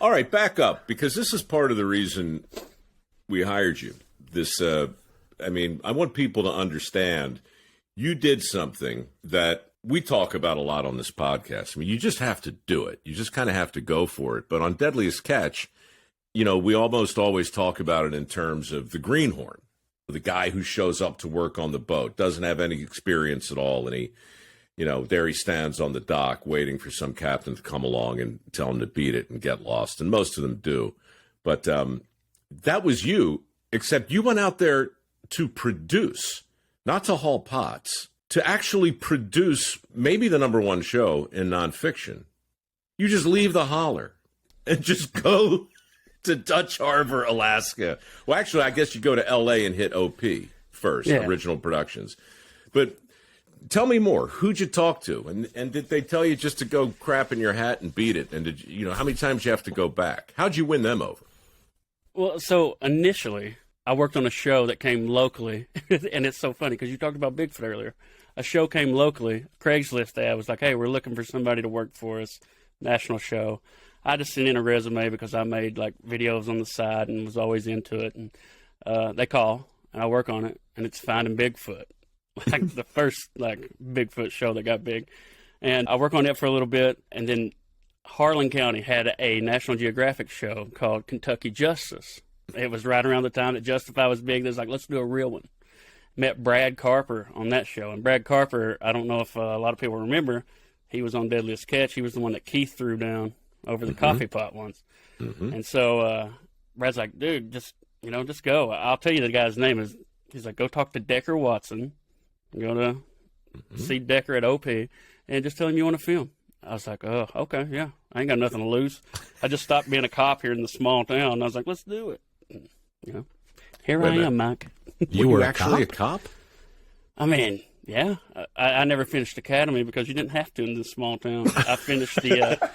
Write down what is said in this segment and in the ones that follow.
All right, back up, because this is part of the reason we hired you. I want people to understand you did something that we talk about a lot on this podcast. I mean, you just have to do it. You just kind of have to go for it. But on Deadliest Catch, we almost always talk about it in terms of the greenhorn, the guy who shows up to work on the boat, doesn't have any experience at all, and there he stands on the dock waiting for some captain to come along and tell him to beat it and get lost, and most of them do. But that was you, except you went out there to produce, not to haul pots, to actually produce maybe the #1 show in nonfiction. You just leave the holler and just go to Dutch Harbor, Alaska. Well, actually, I guess you go to L.A. and hit OP first, Original Productions. But tell me more. Who'd you talk to? And did they tell you just to go crap in your hat and beat it? And did how many times you have to go back? How'd you win them over? Well, so initially, I worked on a show that came locally. And it's so funny because you talked about Bigfoot earlier. A show came locally. Craigslist ad was like, hey, we're looking for somebody to work for us. National show. I just sent in a resume because I made like videos on the side and was always into it. And they call and I work on it, and it's Finding Bigfoot, like the first like Bigfoot show that got big. And I work on it for a little bit, and then Harlan County had a National Geographic show called Kentucky Justice. It was right around the time that Justify was big. They was like, let's do a real one. Met Brad Carper on that show, and Brad Carper, I don't know if a lot of people remember, he was on Deadliest Catch. He was the one that Keith threw down over the coffee pot once. And so Brad's like, dude, just go. I'll tell you the guy's name is, he's like, go talk to Decker Watson. Go to see Decker at OP and just tell him you want to film. I was like, oh, okay, yeah. I ain't got nothing to lose. I just stopped being a cop here in the small town. And I was like, let's do it. Here I am, Mike. You were actually a cop? I mean, yeah. I never finished academy because you didn't have to in this small town. I finished the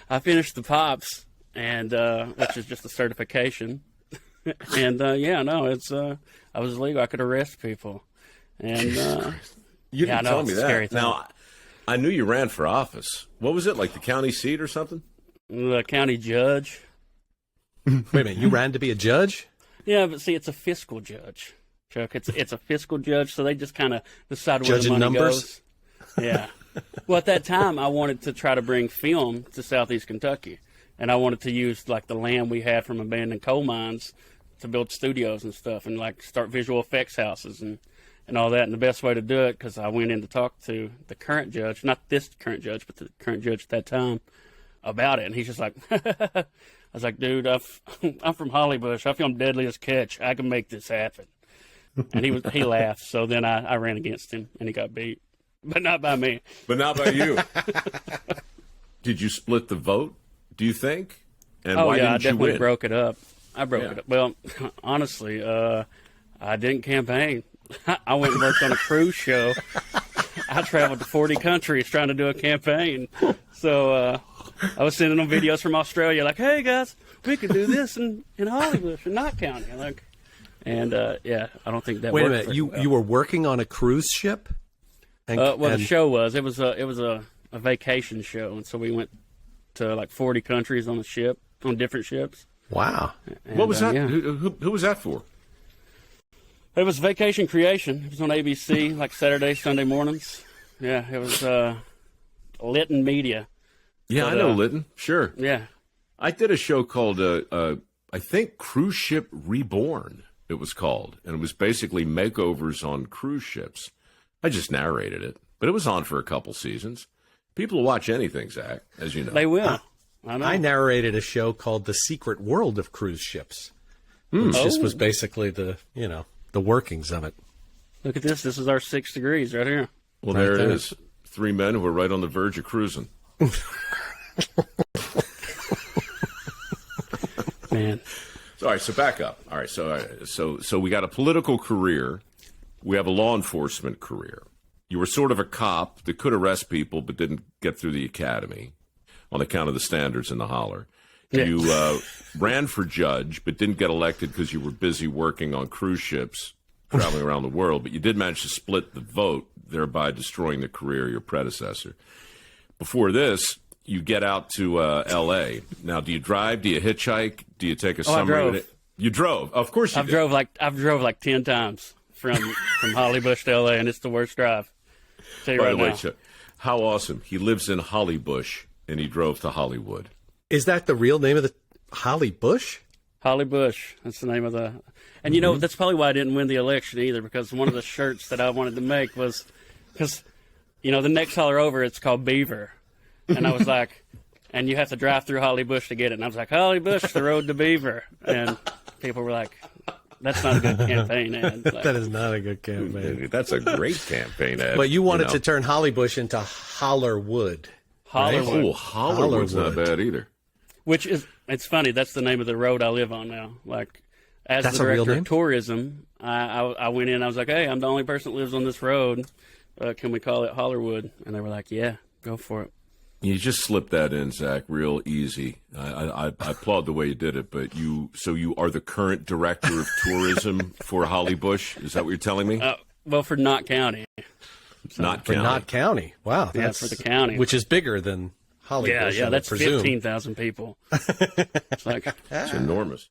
I finished the POPs, and which is just a certification. And it's I was legal. I could arrest people. And you didn't tell me that. Thing. Now, I knew you ran for office. What was it, like the county seat or something? The county judge. Wait a minute, you ran to be a judge? Yeah, but see, it's a fiscal judge, Chuck. It's a fiscal judge, so they just kind of decide where the money goes. Yeah. Well, at that time, I wanted to try to bring film to Southeast Kentucky, and I wanted to use like the land we had from abandoned coal mines to build studios and stuff, and like start visual effects houses and all that. And the best way to do it, because I went in to talk to the current judge, not this current judge, but the current judge at that time, about it, and he's just like. I was like, dude, I'm from Hollybush. I filmed Deadliest Catch. I can make this happen. And he laughed. So then I ran against him, and he got beat. But not by me. But not by you. Did you split the vote, do you think? And why didn't I definitely you win? broke it up. I broke it up. Well, honestly, I didn't campaign. I went and worked on a cruise show. I traveled to 40 countries trying to do a campaign. So I was sending them videos from Australia, like, "Hey guys, we could do this in Hollybush and Knott County." I don't think that. Wait worked a minute, well. you were working on a cruise ship? The show was it was a vacation show, and so we went to like 40 countries on a ship, on different ships. Wow, And, what was that? Yeah. Who was that for? It was Vacation Creation. It was on ABC, like Saturday, Sunday mornings. Yeah, it was Lytton Media. Yeah, But, I know Lytton. Sure. Yeah. I did a show called, I think, Cruise Ship Reborn, it was called. And it was basically makeovers on cruise ships. I just narrated it. But it was on for a couple seasons. People will watch anything, Zach, as you know. They will. I know. I narrated a show called The Secret World of Cruise Ships. Which just was basically the workings of it. Look at this. This is our 6 degrees right here. Well, there it is. 3 men who are right on the verge of cruising. Man. All right, so back up. All right, so we got a political career. We have a law enforcement career. You were sort of a cop that could arrest people but didn't get through the academy on account of the standards in the holler. Yeah. You ran for judge but didn't get elected because you were busy working on cruise ships, traveling around the world. But you did manage to split the vote, thereby destroying the career of your predecessor. Before this, you get out to L.A. Now, do you drive? Do you hitchhike? Do you take a summer? drove. You drove, of course. I've drove like 10 times from Hollybush to L.A. and it's the worst drive. Tell you By right the way, now. Chuck, how awesome! He lives in Hollybush and he drove to Hollywood. Is that the real name of the Hollybush? Hollybush. That's the name of the. And you know that's probably why I didn't win the election either, because one of the shirts that I wanted to make was because the next holler over it's called Beaver, and I was like, and you have to drive through Hollybush to get it, and I was like, Hollybush, the road to Beaver, and people were like, that's not a good campaign ad. Like, That is not a good campaign. That's a great campaign ad. But you wanted to turn Hollybush into Hollerwood. Hollywood. Oh, Hollywood's not Hollywood. bad either. Which is, it's funny, that's the name of the road I live on now. Like, as That's the a real director name? of tourism, I went in, I was like, hey, I'm the only person that lives on this road. Can we call it Hollerwood? And they were like, yeah, go for it. You just slipped that in, Zach, real easy. I applaud the way you did it, but you are the current director of tourism for Hollybush? Is that what you're telling me? Well, for Knott County. Not For County. Knott County. Wow. Yeah, for the county. Which is bigger than Hollybush, Yeah, I would that's presume. 15,000 people. It's like, It's enormous.